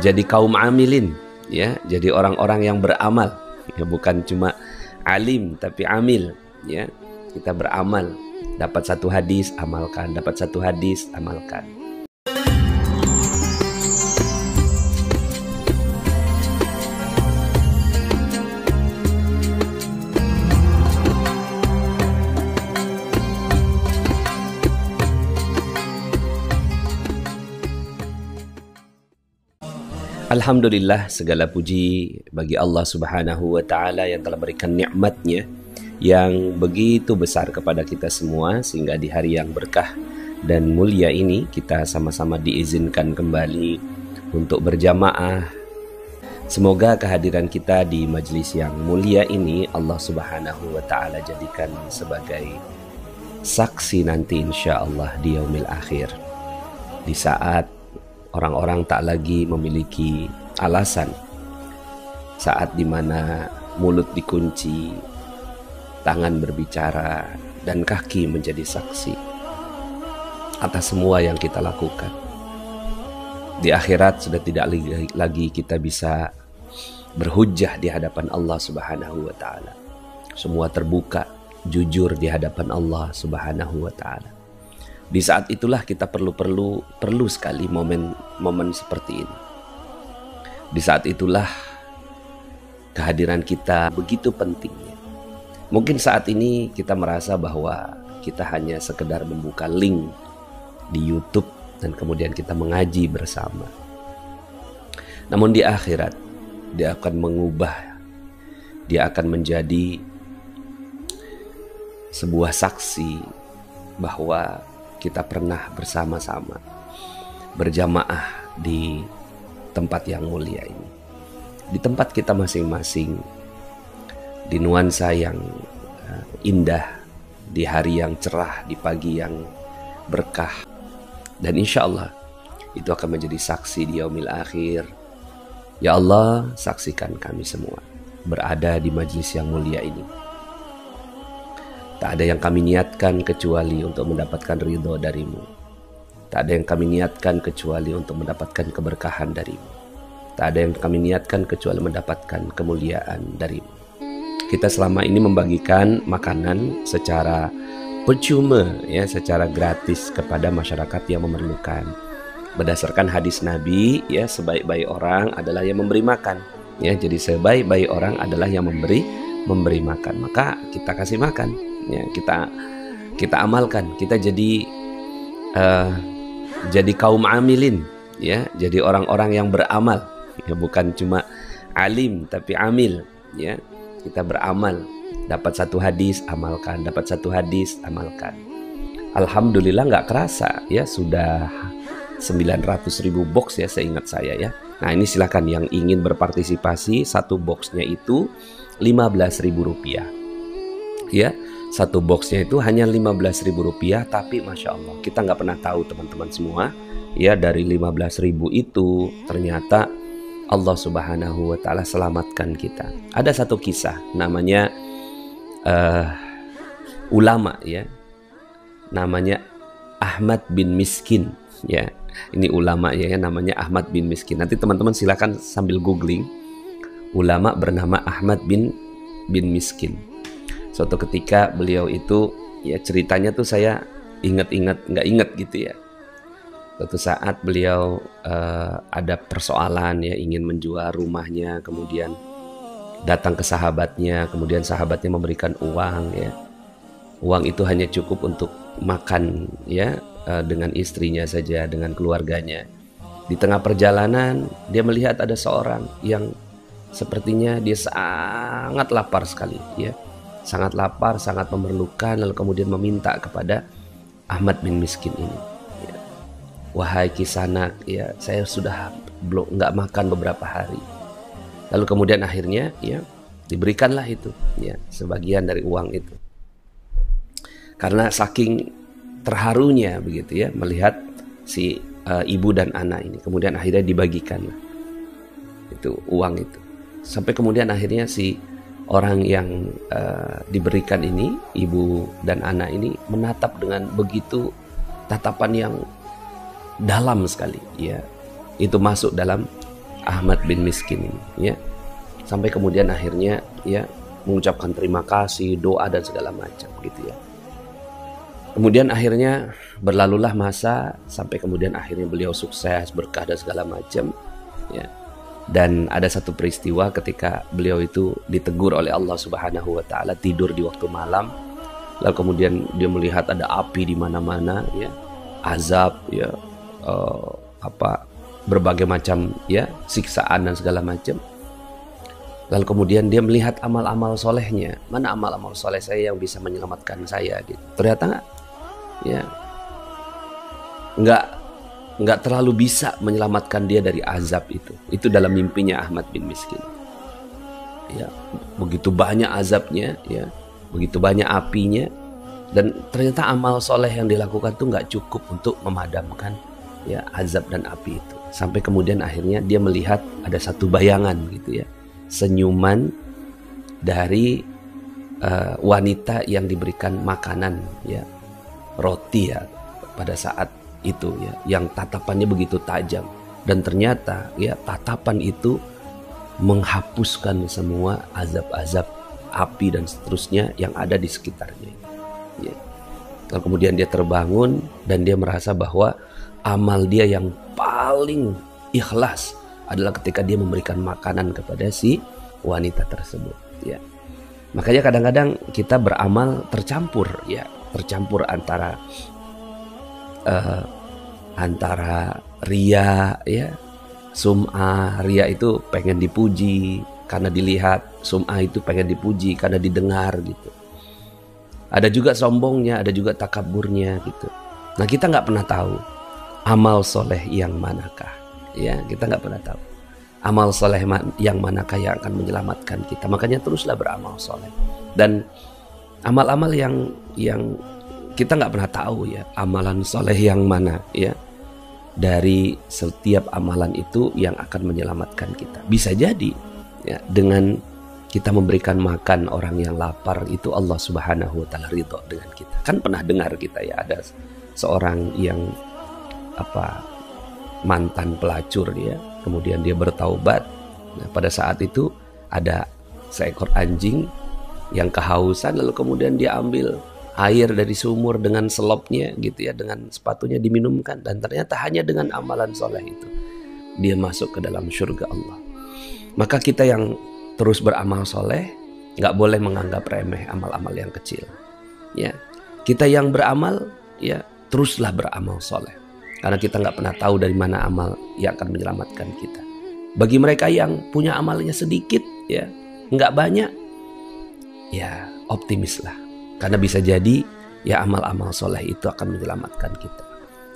jadi kaum amilin, ya, jadi orang-orang yang beramal, ya, bukan cuma alim tapi amil, ya, kita beramal, dapat satu hadis amalkan, dapat satu hadis amalkan. Alhamdulillah, segala puji bagi Allah Subhanahu wa Ta'ala yang telah berikan nikmatnya yang begitu besar kepada kita semua, sehingga di hari yang berkah dan mulia ini kita sama-sama diizinkan kembali untuk berjamaah. Semoga kehadiran kita di majelis yang mulia ini Allah Subhanahu wa Ta'ala jadikan sebagai saksi nanti insya Allah di yaumil akhir, di saat orang-orang tak lagi memiliki alasan, saat dimana mulut dikunci, tangan berbicara, dan kaki menjadi saksi atas semua yang kita lakukan. Di akhirat sudah tidak lagi kita bisa berhujjah di hadapan Allah Subhanahu wa Ta'ala. Semua terbuka, jujur di hadapan Allah Subhanahu wa Ta'ala. Di saat itulah kita perlu sekali momen seperti ini. Di saat itulah kehadiran kita begitu pentingnya. Mungkin saat ini kita merasa bahwa kita hanya sekedar membuka link di YouTube dan kemudian kita mengaji bersama. Namun di akhirat dia akan mengubah, dia akan menjadi sebuah saksi bahwa kita pernah bersama-sama berjamaah di tempat yang mulia ini, di tempat kita masing-masing, di nuansa yang indah, di hari yang cerah, di pagi yang berkah. Dan insya Allah itu akan menjadi saksi di yaumil akhir. Ya Allah, saksikan kami semua berada di majlis yang mulia ini. Tak ada yang kami niatkan kecuali untuk mendapatkan ridho darimu. Tak ada yang kami niatkan kecuali untuk mendapatkan keberkahan darimu. Tak ada yang kami niatkan kecuali mendapatkan kemuliaan darimu. Kita selama ini membagikan makanan secara percuma, ya, secara gratis kepada masyarakat yang memerlukan. Berdasarkan hadis Nabi, ya, sebaik-baik orang adalah yang memberi makan. Ya, jadi sebaik-baik orang adalah yang memberi makan. Maka kita kasih makan. Ya, kita amalkan, kita jadi kaum amilin, ya, jadi orang-orang yang beramal, ya, bukan cuma alim tapi amil, ya, kita beramal, dapat satu hadis amalkan, dapat satu hadis amalkan. Alhamdulillah nggak kerasa, ya, sudah 900.000 box, ya, seingat saya, ya. Nah, ini silakan yang ingin berpartisipasi, satu boxnya itu 15.000 rupiah, ya. Satu boxnya itu hanya 15.000 rupiah, tapi Masya Allah kita nggak pernah tahu teman-teman semua, ya, dari 15.000 itu ternyata Allah Subhanahu wa Ta'ala selamatkan kita. Ada satu kisah namanya ulama, ya, namanya Ahmad bin Miskin, ya. Ini ulama, ya, namanya Ahmad bin Miskin. Nanti teman-teman silakan sambil googling ulama bernama Ahmad bin Miskin. Suatu ketika beliau itu, ya, ceritanya tuh saya nggak inget gitu, ya. Suatu saat beliau ada persoalan, ya, ingin menjual rumahnya, kemudian datang ke sahabatnya, kemudian sahabatnya memberikan uang, ya. Uang itu hanya cukup untuk makan, ya, dengan istrinya saja, dengan keluarganya. Di tengah perjalanan dia melihat ada seorang yang sepertinya dia sangat lapar sekali, ya. Sangat lapar, sangat memerlukan, lalu kemudian meminta kepada Ahmad bin Miskin ini, ya. Wahai kisanak, ya, saya sudah nggak makan beberapa hari. Lalu kemudian akhirnya, ya, diberikanlah itu, ya, sebagian dari uang itu. Karena saking terharunya begitu, ya, melihat si ibu dan anak ini, kemudian akhirnya dibagikanlah itu uang itu. Sampai kemudian akhirnya si orang yang diberikan ini, ibu dan anak ini, menatap dengan begitu tatapan yang dalam sekali, ya. Itu masuk dalam Ahmad bin Miskin ini, ya. Sampai kemudian akhirnya ya mengucapkan terima kasih, doa dan segala macam gitu ya. Kemudian akhirnya berlalulah masa sampai kemudian akhirnya beliau sukses, berkah dan segala macam ya. Dan ada satu peristiwa ketika beliau itu ditegur oleh Allah Subhanahu wa taala tidur di waktu malam. Lalu kemudian dia melihat ada api di mana-mana ya, azab ya, berbagai macam ya siksaan dan segala macam. Lalu kemudian dia melihat amal-amal solehnya, mana amal-amal soleh saya yang bisa menyelamatkan saya gitu. Ternyata ya nggak terlalu bisa menyelamatkan dia dari azab itu. Itu dalam mimpinya Ahmad bin Miskin. Ya, begitu banyak azabnya ya, begitu banyak apinya, dan ternyata amal soleh yang dilakukan tuh nggak cukup untuk memadamkan ya azab dan api itu. Sampai kemudian akhirnya dia melihat ada satu bayangan gitu ya, senyuman dari wanita yang diberikan makanan ya, roti ya pada saat itu ya, yang tatapannya begitu tajam, dan ternyata ya tatapan itu menghapuskan semua azab-azab api dan seterusnya yang ada di sekitarnya ya. Lalu kemudian dia terbangun dan dia merasa bahwa amal dia yang paling ikhlas adalah ketika dia memberikan makanan kepada si wanita tersebut ya. Makanya kadang-kadang kita beramal tercampur ya, tercampur antara ria ya, sum'ah. Ria itu pengen dipuji karena dilihat, sum'ah itu pengen dipuji karena didengar gitu. Ada juga sombongnya, ada juga takaburnya gitu. Nah, kita nggak pernah tahu amal soleh yang manakah ya, kita nggak pernah tahu amal soleh yang manakah yang akan menyelamatkan kita. Makanya teruslah beramal soleh, dan amal-amal yang kita nggak pernah tahu ya, amalan soleh yang mana ya, dari setiap amalan itu yang akan menyelamatkan kita. Bisa jadi ya, dengan kita memberikan makan orang yang lapar itu Allah Subhanahu wa taala ridho dengan kita. Kan pernah dengar kita ya, ada seorang yang mantan pelacur dia, kemudian dia bertaubat. Nah, pada saat itu ada seekor anjing yang kehausan, lalu kemudian dia ambil air dari sumur dengan selopnya gitu ya, dengan sepatunya diminumkan, dan ternyata hanya dengan amalan soleh itu dia masuk ke dalam surga Allah. Maka kita yang terus beramal soleh nggak boleh menganggap remeh amal-amal yang kecil ya. Kita yang beramal ya teruslah beramal soleh, karena kita nggak pernah tahu dari mana amal yang akan menyelamatkan kita. Bagi mereka yang punya amalnya sedikit ya, nggak banyak ya, optimislah, karena bisa jadi ya amal-amal soleh itu akan menyelamatkan kita.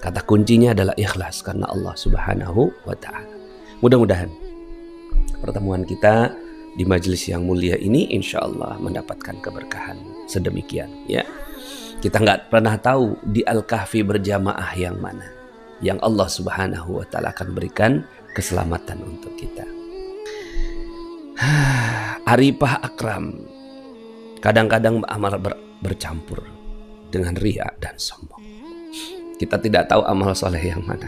Kata kuncinya adalah ikhlas karena Allah Subhanahu wa ta'ala. Mudah-mudahan pertemuan kita di majelis yang mulia ini insya Allah mendapatkan keberkahan sedemikian ya. Kita nggak pernah tahu di Al-Kahfi berjamaah yang mana yang Allah Subhanahu wa ta'ala akan berikan keselamatan untuk kita. Arifah Akram, kadang-kadang amal bercampur dengan ria dan sombong. Kita tidak tahu amal soleh yang mana.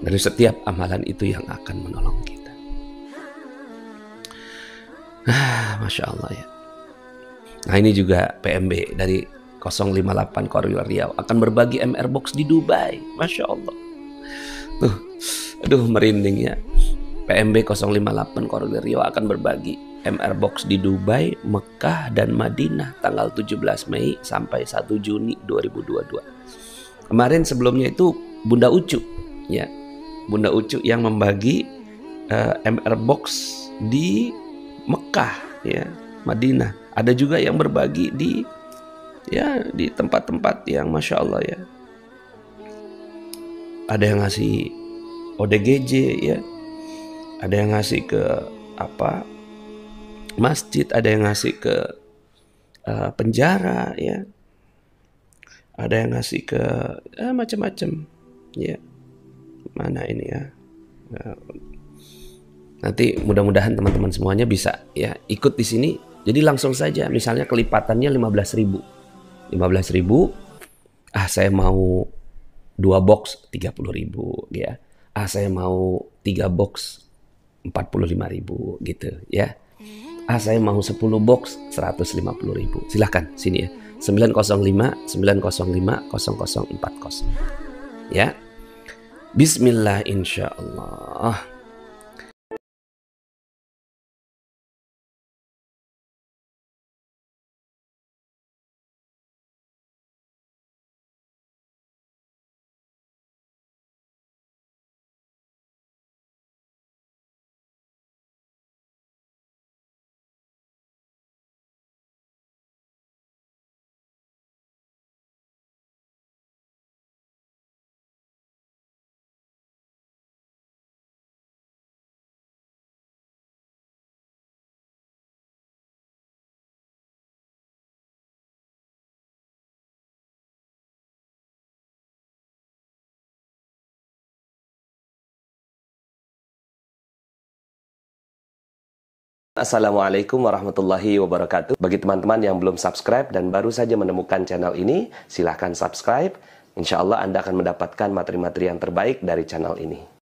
Dari setiap amalan itu yang akan menolong kita. Masya Allah ya. Nah, ini juga PMB dari 058 Korwil Riau akan berbagi MR Box di Dubai. Masya Allah. Tuh, aduh merinding ya. PMB 058 Korwil Riau akan berbagi MR Box di Dubai, Mekah, dan Madinah tanggal 17 Mei sampai 1 Juni 2022. Kemarin sebelumnya itu Bunda Ucu ya. Bunda Ucu yang membagi MR Box di Mekah ya, Madinah. Ada juga yang berbagi di tempat-tempat yang Masya Allah ya. Ada yang ngasih ODGJ ya, ada yang ngasih ke masjid, ada yang ngasih ke penjara ya, ada yang ngasih ke macam-macam ya. Mana ini ya, nanti mudah-mudahan teman-teman semuanya bisa ya ikut di sini. Jadi langsung saja, misalnya kelipatannya 15.000, saya mau 2 box 30.000 ya, Saya mau 3 box 45.000 gitu ya. Saya mau 10 box 150.000. Silahkan sini ya. 905 905 0040 ya. Bismillah insyaallah. Assalamualaikum warahmatullahi wabarakatuh. Bagi teman-teman yang belum subscribe dan baru saja menemukan channel ini, silahkan subscribe. Insya Allah Anda akan mendapatkan materi-materi yang terbaik dari channel ini.